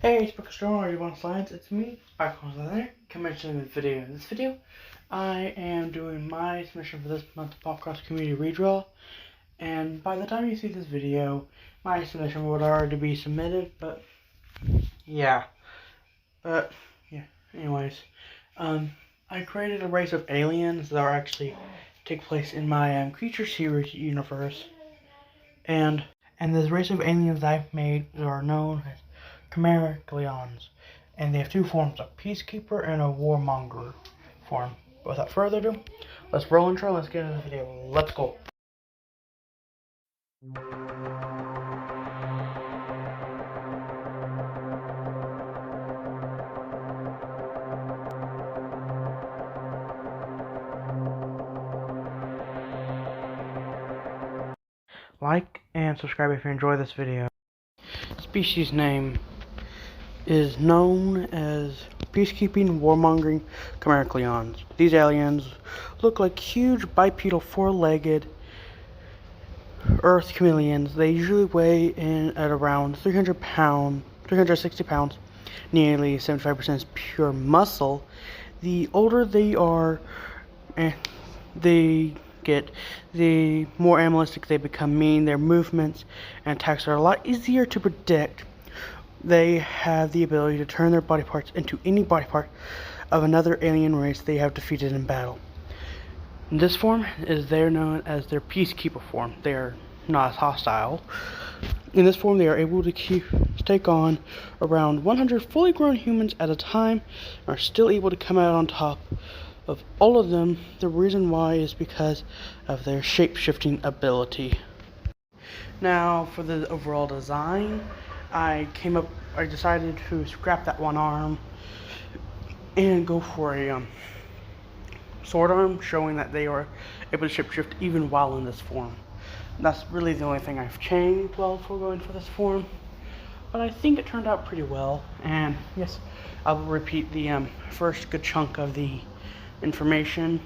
Hey, it's Popcross Community Redraw. It's me, Popcross there. Coming to the video. In this video, I am doing my submission for this month of Popcross Community Redraw. And by the time you see this video, my submission would already be submitted. But yeah. Anyways, I created a race of aliens that are actually take place in my Creature Series universe. And this race of aliens I've made are known as Chimera-Cleons, and they have two forms, a peacekeeper and a warmonger form. But without further ado, let's roll intro, let's get into the video. Let's go. Like and subscribe if you enjoy this video. Species name is known as peacekeeping warmongering Chimera-Cleons. These aliens look like huge bipedal four-legged earth chameleons. They usually weigh in at around 360 pounds. Nearly 75% is pure muscle. The older they are, they get, the more animalistic they become, meaning their movements and attacks are a lot easier to predict. They have the ability to turn their body parts into any body part of another alien race they have defeated in battle. This form is known as their peacekeeper form. They are not as hostile. In this form, they are able to take on around 100 fully grown humans at a time, and are still able to come out on top of all of them. The reason why is because of their shape-shifting ability. Now, for the overall design, I decided to scrap that one arm and go for a sword arm, showing that they are able to shapeshift even while in this form. That's really the only thing I've changed while going for this form, but I think it turned out pretty well. And yes, I will repeat the first good chunk of the information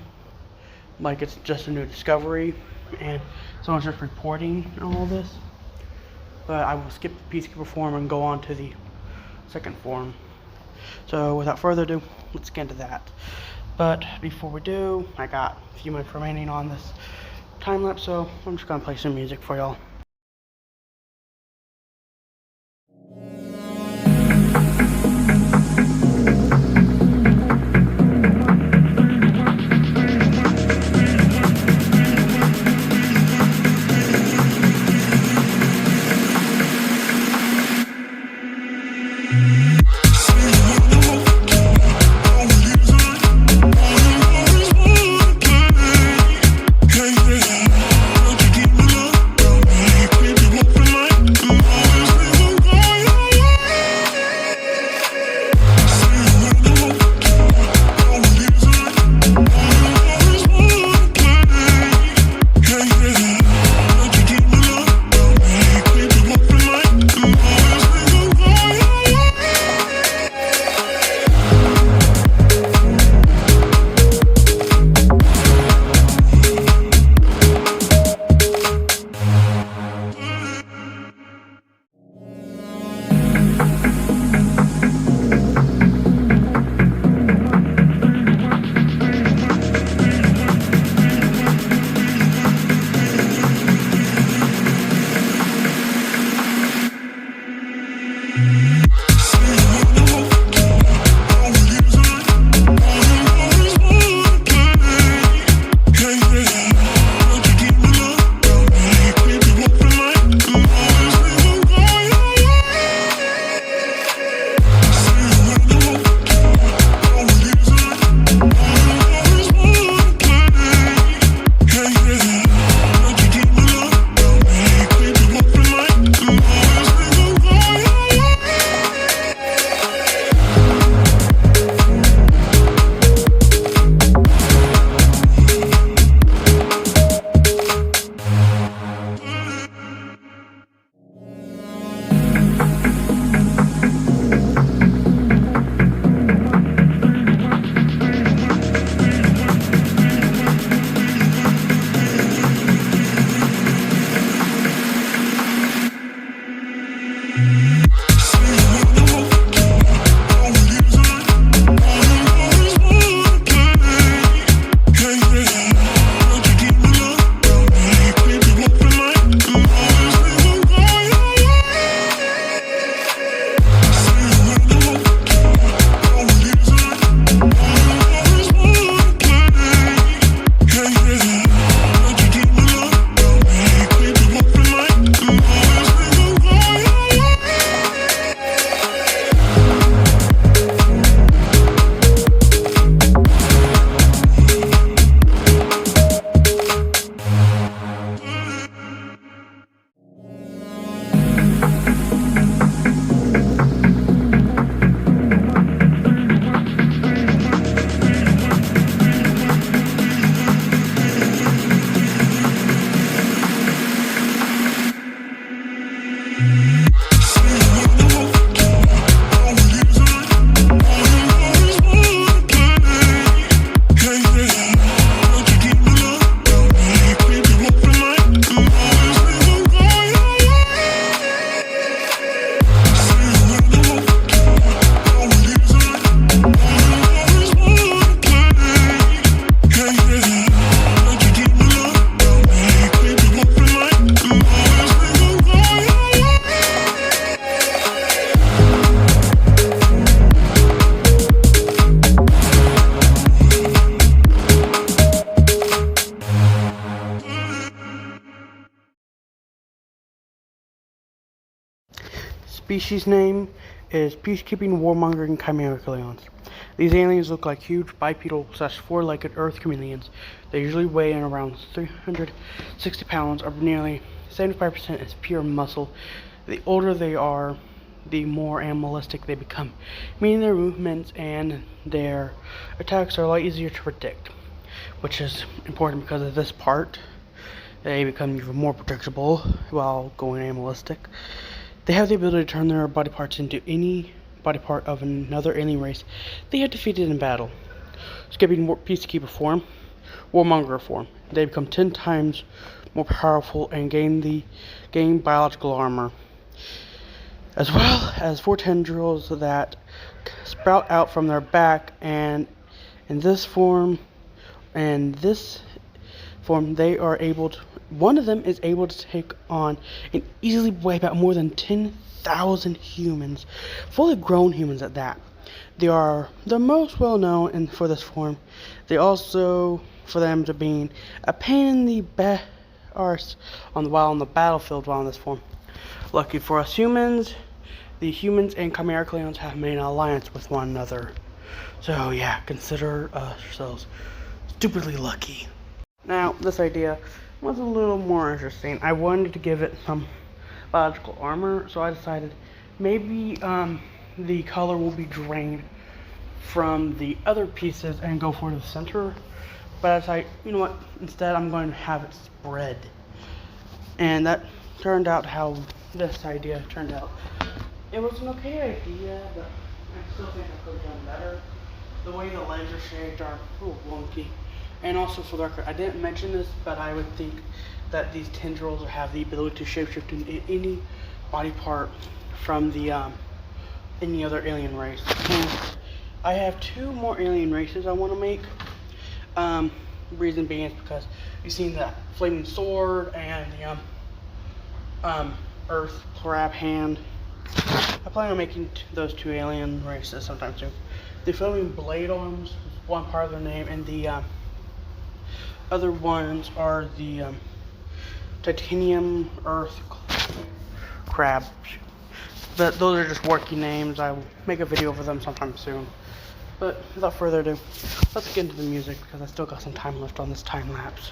like it's just a new discovery and someone's just reporting all this. But I will skip the peacekeeper form and go on to the second form. So without further ado, let's get into that. But before we do, I got a few minutes remaining on this time lapse, so I'm just gonna play some music for y'all. species name is Peacekeeping Warmongering Chimera Chameleons. These aliens look like huge bipedal / four-legged Earth chameleons. They usually weigh in around 360 pounds, or nearly 75% is pure muscle. The older they are, the more animalistic they become, meaning their movements and their attacks are a lot easier to predict, which is important because of this part. They become even more predictable while going animalistic. They have the ability to turn their body parts into any body part of another alien race they have defeated in battle. Skipping Peacekeeper form, Warmonger form, they become 10 times more powerful and gain biological armor, as well as 4 tendrils that sprout out from their back, and in this form they are able to, one of them is able to take on and easily weigh about more than 10,000 humans, fully grown humans at that. They are the most well known for this form. They also, for them to being a pain in the arse while on the battlefield while in this form. Lucky for us humans, the humans and Chimera Chameleons have made an alliance with one another. So yeah, consider ourselves stupidly lucky. Now, this idea was a little more interesting. I wanted to give it some biological armor, so I decided maybe the color will be drained from the other pieces and go for the center. But I decided, you know what, instead I'm going to have it spread. And that turned out how this idea turned out. It was an okay idea, but I still think I could have done better. The way the legs are shaped are a little wonky. And also, for the record, I didn't mention this, but I would think that these tendrils have the ability to shapeshift into any body part from the any other alien race. And I have 2 more alien races I want to make. Reason being is because you've seen the flaming sword and the earth crab hand. I plan on making those 2 alien races sometime soon. The flaming blade arms is one part of their name, and the other ones are the titanium earth crab. But those are just working names. I will make a video for them sometime soon. But without further ado, let's get into the music because I still got some time left on this time lapse.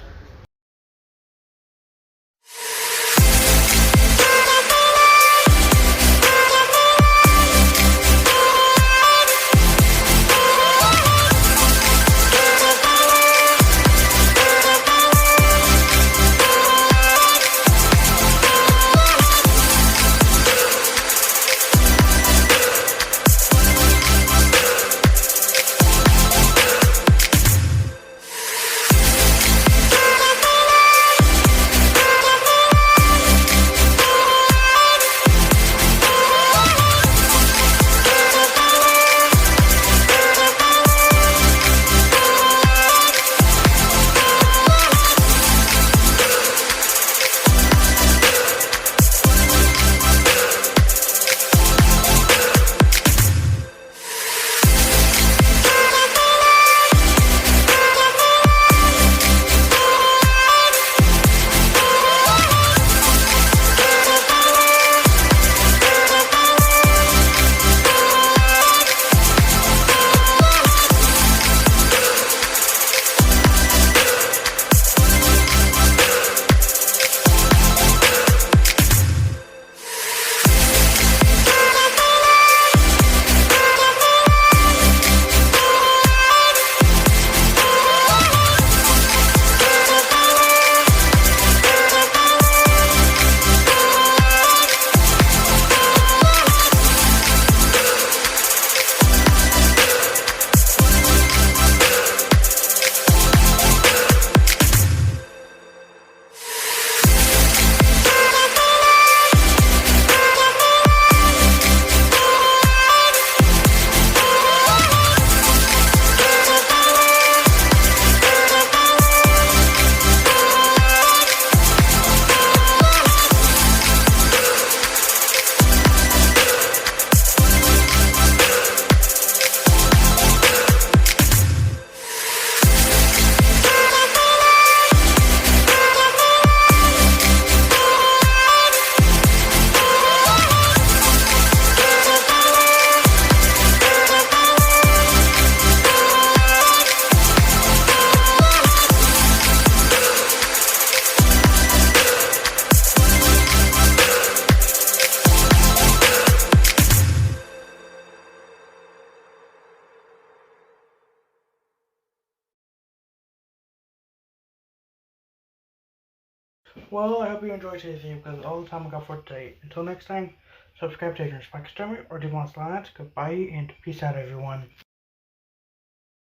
Well, I hope you enjoyed today's video because all the time I got for today. Until next time, subscribe to your Spike Stomach or do want to Goodbye and peace out, everyone.